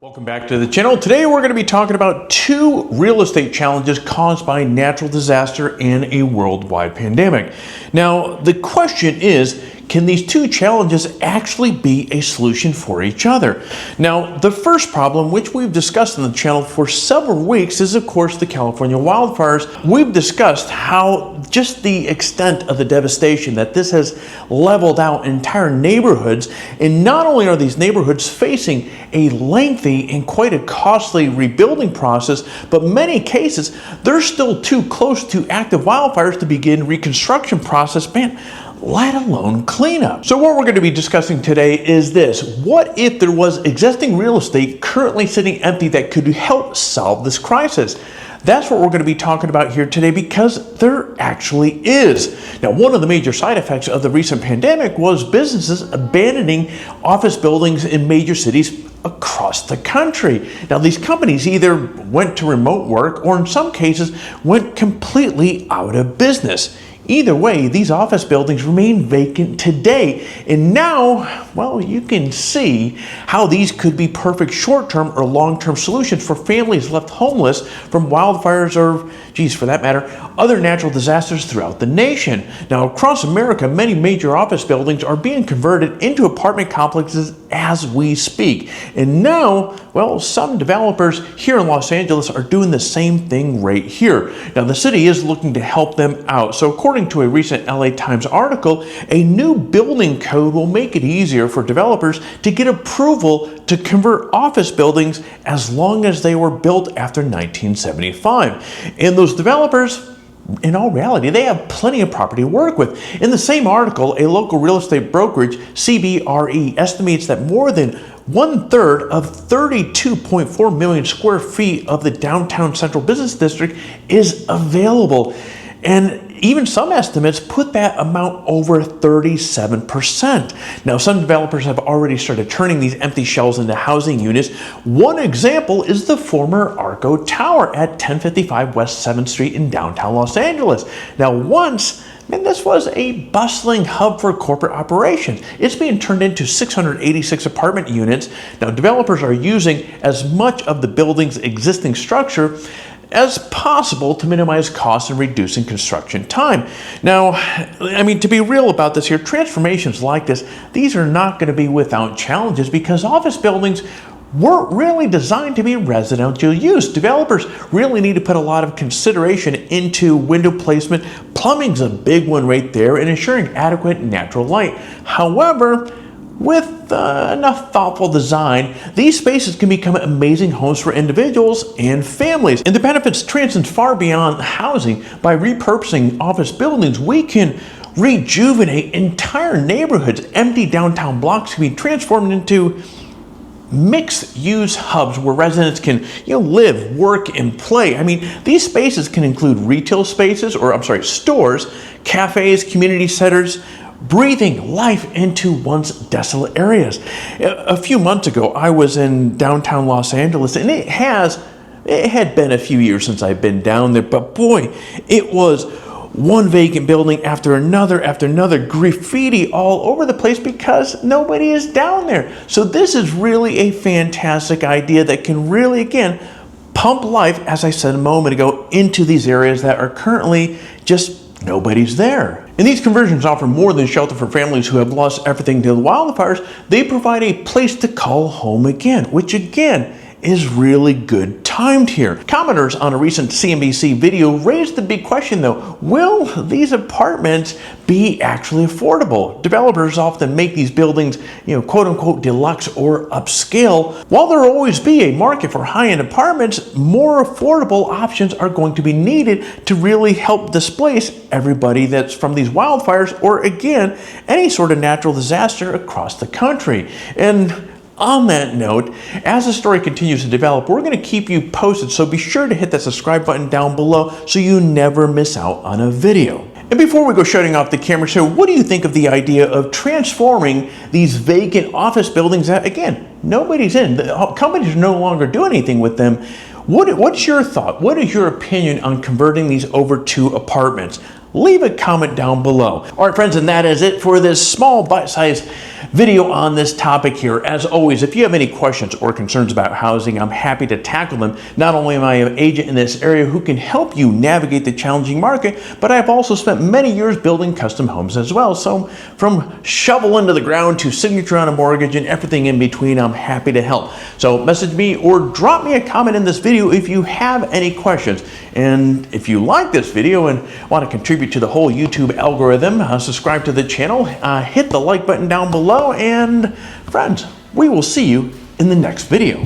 Welcome back to the channel. Today we're going to be talking about two real estate challenges caused by natural disaster and a worldwide pandemic. Now, the question is, can these two challenges actually be a solution for each other? Now, the first problem, which we've discussed on the channel for several weeks, is of course the California wildfires. We've discussed how just the extent of the devastation that this has leveled out entire neighborhoods, and not only are these neighborhoods facing a lengthy and quite a costly rebuilding process, but many cases they're still too close to active wildfires to begin reconstruction process, let alone cleanup. So what we're going to be discussing today is this: what if there was existing real estate currently sitting empty that could help solve this crisis? That's what we're going to be talking about here today, because there actually is. Now, one of the major side effects of the recent pandemic was businesses abandoning office buildings in major cities across the country. Now, these companies either went to remote work or in some cases went completely out of business. Either way, these office buildings remain vacant today. And now, well, you can see how these could be perfect short-term or long-term solutions for families left homeless from wildfires or, geez, for that matter, other natural disasters throughout the nation. Now, across America, many major office buildings are being converted into apartment complexes as we speak. And now, well, some developers here in Los Angeles are doing the same thing right here. Now, the city is looking to help them out. So according to a recent LA Times article, a new building code will make it easier for developers to get approval to convert office buildings as long as they were built after 1975. And those developers, in all reality, they have plenty of property to work with. In the same article, a local real estate brokerage, CBRE, estimates that more than 1/3 of 32.4 million square feet of the downtown central business district is available. And even some estimates put that amount over 37%. Now, some developers have already started turning these empty shells into housing units. One example is the former ARCO Tower at 1055 West 7th Street in downtown Los Angeles. Now, once, this was a bustling hub for corporate operations. It's being turned into 686 apartment units. Now, developers are using as much of the building's existing structure as possible to minimize costs and reducing construction time. Now, to be real about this here, transformations like this, these are not going to be without challenges, because office buildings weren't really designed to be residential use. Developers really need to put a lot of consideration into window placement. Plumbing's a big one right there, and ensuring adequate natural light. However, with enough thoughtful design, these spaces can become amazing homes for individuals and families. And the benefits transcend far beyond housing. By repurposing office buildings, we can rejuvenate entire neighborhoods. Empty downtown blocks can be transformed into mixed-use hubs where residents can live, work, and play. These spaces can include retail spaces, stores, cafes, community centers, breathing life into once desolate areas. A few months ago, I was in downtown Los Angeles, and it had been a few years since I've been down there, but boy, it was one vacant building after another, graffiti all over the place because nobody is down there. So this is really a fantastic idea that can really, again, pump life, as I said a moment ago, into these areas that are currently just nobody's there. And these conversions offer more than shelter for families who have lost everything to the wildfires. They provide a place to call home again, which again is really good timed here. Commenters on a recent CNBC video raised the big question though: will these apartments be actually affordable? Developers often make these buildings, quote unquote deluxe or upscale. While there will always be a market for high-end apartments, more affordable options are going to be needed to really help displace everybody that's from these wildfires or, again, any sort of natural disaster across the country. And on that note, as the story continues to develop, we're going to keep you posted, so be sure to hit that subscribe button down below so you never miss out on a video. And before we go shutting off the camera show, what do you think of the idea of transforming these vacant office buildings that, again, nobody's in? The companies are no longer doing anything with them. What's your thought? What is your opinion on converting these over to apartments? leave a comment down below. All right, friends, and that is it for this small bite-sized video on this topic here. As always, if you have any questions or concerns about housing, I'm happy to tackle them. Not only am I an agent in this area who can help you navigate the challenging market, but I've also spent many years building custom homes as well. So from shovel into the ground to signature on a mortgage and everything in between, I'm happy to help. So message me or drop me a comment in this video if you have any questions. And if you like this video and want to contribute to the whole YouTube algorithm, subscribe to the channel, hit the like button down below, and friends, we will see you in the next video.